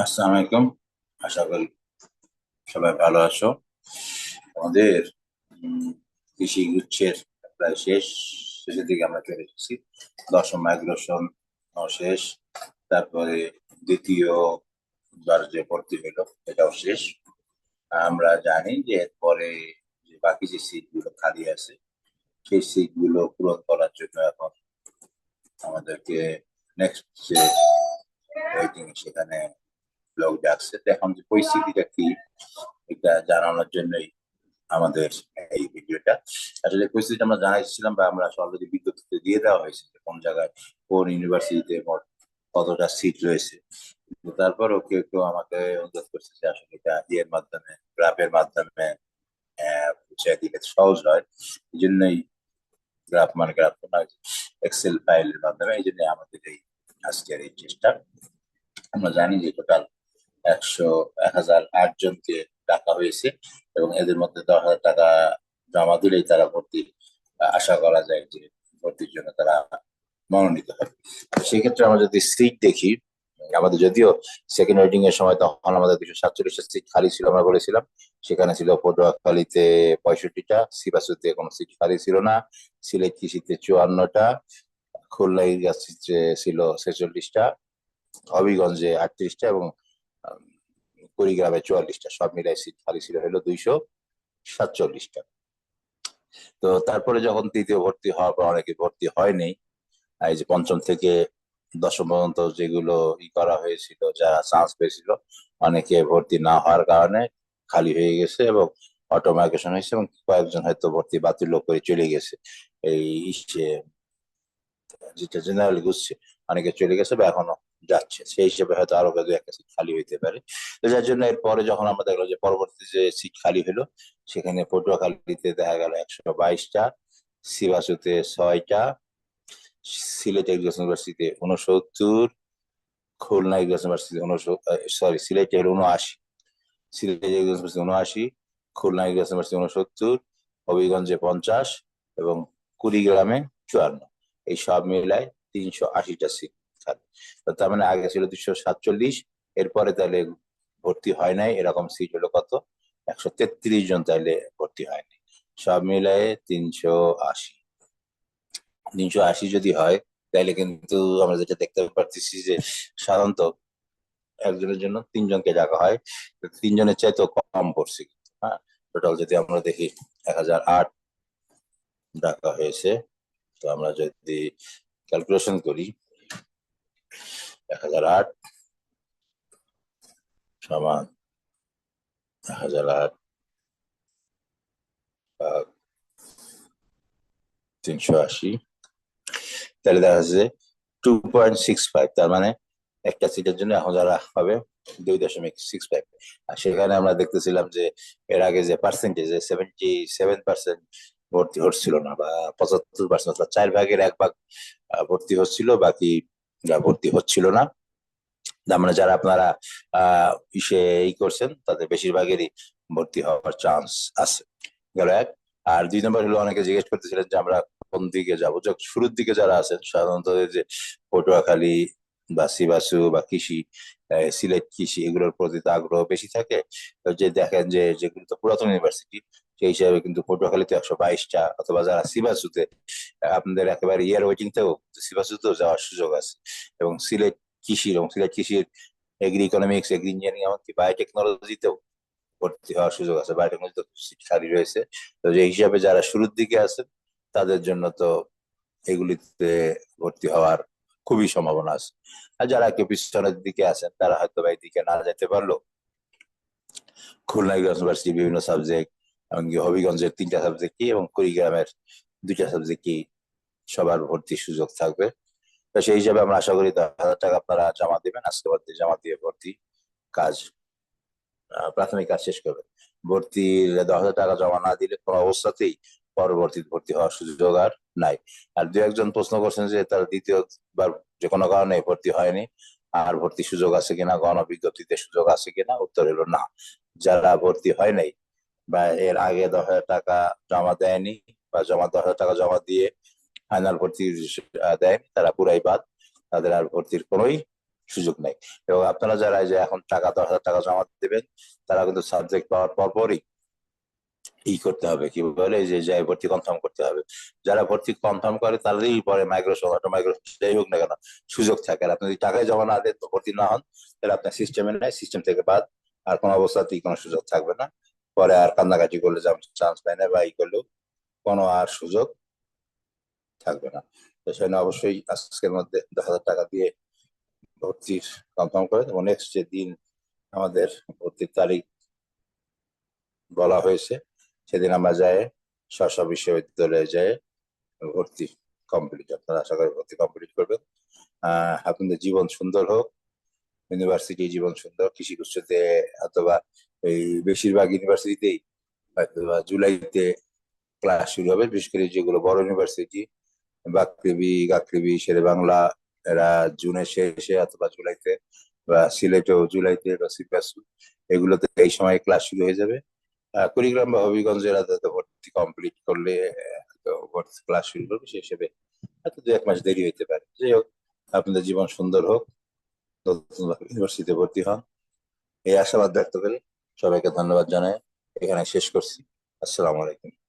আসসালামু আলাইকুম। আশা করি সবাই ভালো আছো। আমাদের উম, কৃষি গুচ্ছের প্রায় শেষের দিকে আমরা চলে এসেছি। দশম মাইগ্রেশন শেষ। তারপরে দ্বিতীয় বার যে ভর্তি হলো এটাও শেষ। আমরা জানি যে এরপরে যে বাকি যে সিট গুলো খালি আছে সেই সিট গুলো পূরণ করার জন্য এখন আমাদেরকে নেক্সট যে ওয়েটিং সেখানে লোক ডাকছে। তো এখন যে পরিস্থিতিটা কি এটা জানানোর জন্যই আমাদের এই ভিডিওটা। আসলে পরিস্থিতি আমরা জানাইছিলাম বা আমরা অলরেডি বিজ্ঞপ্তিতে দিয়ে দেওয়া হয়েছে যে কোন জায়গায় কোন ইউনিভার্সিটিতে মোট কতটা সিট রয়েছে। তো তারপরও কেউ কেউ আমাকে অনুরোধ করছে যে আসলে এটা ইয়ের মাধ্যমে গ্রাফের মাধ্যমে বুঝিয়ে দিলে সহজ হয়। এই জন্যই গ্রাফ না, এক্সেল ফাইলের মাধ্যমে, এই জন্য আমাদের এই আজকের এই চেষ্টা। আমরা জানি যে টোটাল 1008 জনকে ডাকা হয়েছে এবং এদের মধ্যে 10,000 টাকা জমা দিলেই তারা ভর্তি আশা করা যায় যে ভর্তির জন্য তারা মনোনীত হবে। সেক্ষেত্রে আমরা যদি সিট দেখি, আমাদের যদিও সেকেন্ড ওয়েটিং এর সময় তখন আমাদের 247টা সিট খালি ছিল আমরা বলেছিলাম। সেখানে ছিল পটুয়াখালীতে 65টা, সিবাসুতে কোনো সিট খালি ছিল না, সিলেট কৃষিতে 54টা, খুলনা ইউনিভার্সিটিতে ছিল 46টা, হবিগঞ্জে 38টা এবং আম, কুড়িগ্রামে 44টা, সব মিলাই সিট খালি ছিল হলো 247টা। তো তারপরে যখন তৃতীয় ভর্তি হওয়ার পর অনেকে ভর্তি হয়নি। এই যে পঞ্চম থেকে দশম পর্যন্ত যেগুলো করা হয়েছিল, যারা চান্স পেয়েছিল, অনেকে ভর্তি না হওয়ার কারণে খালি হয়ে গেছে এবং অটো মাইগ্রেশন হয়েছে এবং কয়েকজন হয়তো ভর্তি বাতিল করে চলে গেছে। এই যেটা জেনারেল গুছছে, অনেকে চলে গেছে বা এখনো যাচ্ছে, সেই হিসেবে হয়তো আরো দু একটা সিট খালি হইতে পারে। তো যার জন্য এরপরে যখন আমরা দেখলো যে পরবর্তী যে সিট খালি হলো, সেখানে পটুয়াখালীতে দেখা গেল 122টা, সিবাসুতে 6টা, সিলেট এগ্রিকালচার ইউনিভার্সিটিতে 69, খুলনা এগ্রিকালচার ইউনিভার্সিটি সিলেটে হলো 79, Sylhet agriculture university 79, Khulna agriculture university 69, হবিগঞ্জে 50 এবং কুড়িগ্রামে 54। এই সব মিলায় 380টা সিট খালি। তো তার মানে আগে ছিল 247, এরপরে তাহলে ভর্তি হয় নাই এরকম সিট হলো কত, 133 জন তাইলে ভর্তি হয়নি। সব মিলায়ে 380। 380 যদি হয় তাহলে কিন্তু আমরা যেটা দেখতে পারতেছি যে সাধারণত একজনের জন্য তিনজনকে ডাকা হয়। তো তিনজনের চাইতে কম পড়ছে কিন্তু, হ্যাঁ। টোটাল যদি আমরা দেখি 1008 ডাকা হয়েছে। তো আমরা যদি ক্যালকুলেশন করি, 1008 সমান 1008 ভাগ 380, তাহলে দেখা যাচ্ছে 2.65। তার মানে একটা সিটের জন্য এখন যারা হবে 2.65। আর সেখানে আমরা দেখতেছিলাম যে এর আগে যে পার্সেন্টেজ 77% ভর্তি হচ্ছিল না, বা 75%, অর্থাৎ 4 ভাগের 1 ভাগ ভর্তি হচ্ছিল, বাকি ভর্তি হচ্ছিল না। তার মানে যারা আপনারা ইসে করছেন তাদের বেশিরভাগেরই ভর্তি হওয়ার চান্স আছে, গেল এক। আর 2 নম্বর হলো অনেকে জিজ্ঞেস করতেছিলেন যে আমরা কোন দিকে যাবো। শুরুর দিকে যারা আছেন সাধারণত এই যে পটুয়াখালী বা সিবাসু বা কৃষি, সিলেট কৃষি, এগুলোর প্রতি তো আগ্রহ বেশি থাকে। তো যে দেখেন যে যেগুলো তো পুরাতন ইউনিভার্সিটি, সেই হিসাবে কিন্তু পটুয়াখালীতে 122টা, অথবা যারা সিবাসুতে, আপনাদের একেবারে ইয়ার ওয়েটিং তেও সিবাসুতেও যাওয়ার সুযোগ আছে। এবং সিলেট কৃষির এগ্রি ইকোনমিক্স, এগ্রি ইঞ্জিনিয়ারিং, এমনকি বায়োটেকনোলজিতেও ভর্তি হওয়ার সুযোগ আছে, বায়োটেকনোলজিতে সিট খালি রয়েছে। তো যে হিসাবে যারা শুরুর দিকে আছেন তাদের জন্য তো এগুলিতে ভর্তি হওয়ার খুবই সম্ভাবনা আছে। আর যারা কেউ পিছনের দিকে আছেন তারা হয়তো বা দিকে না যেতে পারলো খুলনা ইউনিভার্সিটি বিভিন্ন সাবজেক্ট, এমনকি হবিগঞ্জের 3টা সাবজেক্ট এবং কুড়িগ্রামের 2টা সাবজেক্টই সবার ভর্তির সুযোগ থাকবে। তো সেই হিসাবে আমরা আশা করি 10,000 টাকা আপনারা জমা দিবেন, আজকে ভর্তি জমা দিয়ে ভর্তি কাজ, প্রাথমিক কাজ শেষ করবে। ভর্তির 10,000 টাকা জমা না দিলে কোনো অবস্থাতেই পরবর্তী ভর্তি হওয়ার সুযোগ আর নাই। আর দু একজন প্রশ্ন করছেন যে তার দ্বিতীয়বার যে কোনো কারণে ভর্তি হয়নি, আর ভর্তির সুযোগ আছে কিনা, গণবিজ্ঞপ্তিতে সুযোগ আছে কিনা, উত্তর হলো না। যারা ভর্তি হয় নাই বা এর আগে 10,000 টাকা জমা দেয়নি, বা 10,000 টাকা জমা দিয়ে ফাইনাল ভর্তি দেয়নি, তারা পুরাই বাদ। তাদের আর ভর্তির কোনোই সুযোগ নেই। এবং আপনারা যারা এই যে এখন টাকা 10,000 টাকা জমা দেবেন, তারা কিন্তু সাবজেক্ট পাওয়ার পরপরই করতে হবে, কি বলে, এই যে যাই ভর্তি কনফার্ম করতে হবে। যারা ভর্তি কনফার্ম করে তাদেরই পরে মাইগ্রেশন, অটো মাইগ্রেশন যাই হোক না কেন সুযোগ থাকে। আর আপনি যদি টাকায় জমা না দেন, তো ভর্তি না হন, তাহলে আপনার সিস্টেমে নাই, সিস্টেম থেকে বাদ। আর কোনো অবস্থাতেই কোনো সুযোগ থাকবে না। পরে আর কান্নাকাটি করলে, যেমন চান্স পায় না বা করলেও কোনো আর সুযোগ থাকবে না। তো সেজন্য অবশ্যই আজকের মধ্যে 10,000 টাকা দিয়ে ভর্তির কনফার্ম করে, এবং নেক্সট যে দিন আমাদের ভর্তির তারিখ বলা হয়েছে, সেদিন আমরা যাই স্ব বিশ্ববিদ্যালয়ে যাই ভর্তি কমপ্লিট। আপনারা আশা করি ভর্তি কমপ্লিট করবেন। আপনাদের জীবন সুন্দর হোক, ইউনিভার্সিটি জীবন সুন্দর। কৃষি বিশ্বতে অথবা এই বেশিরভাগ ইউনিভার্সিটিতেই হয়তো জুলাইতে ক্লাস শুরু হবে, বিশেষ করে যেগুলো বড় ইউনিভার্সিটি, বাকৃবি, গাকৃবি, শেরে বাংলা, এরা জুনের শেষে অথবা জুলাইতে, বা সিলেটেও জুলাইতে, বা সিপাসু, এগুলোতে এই সময় ক্লাস শুরু হয়ে যাবে। কুড়িগ্রাম বা হবিগঞ্জ জেলাতে তো ভর্তি কমপ্লিট করলে তো ভর্তি ক্লাস শুরু করবে, সেই হিসেবে হয়তো 2-1 মাস দেরি হইতে পারে। যাই হোক, আপনাদের জীবন সুন্দর হোক, নতুন ইউনিভার্সিটিতে ভর্তি হন, এই আশাবাদ ব্যক্ত করি। সবাইকে ধন্যবাদ জানাই এখানে শেষ করছি। আসসালামু আলাইকুম।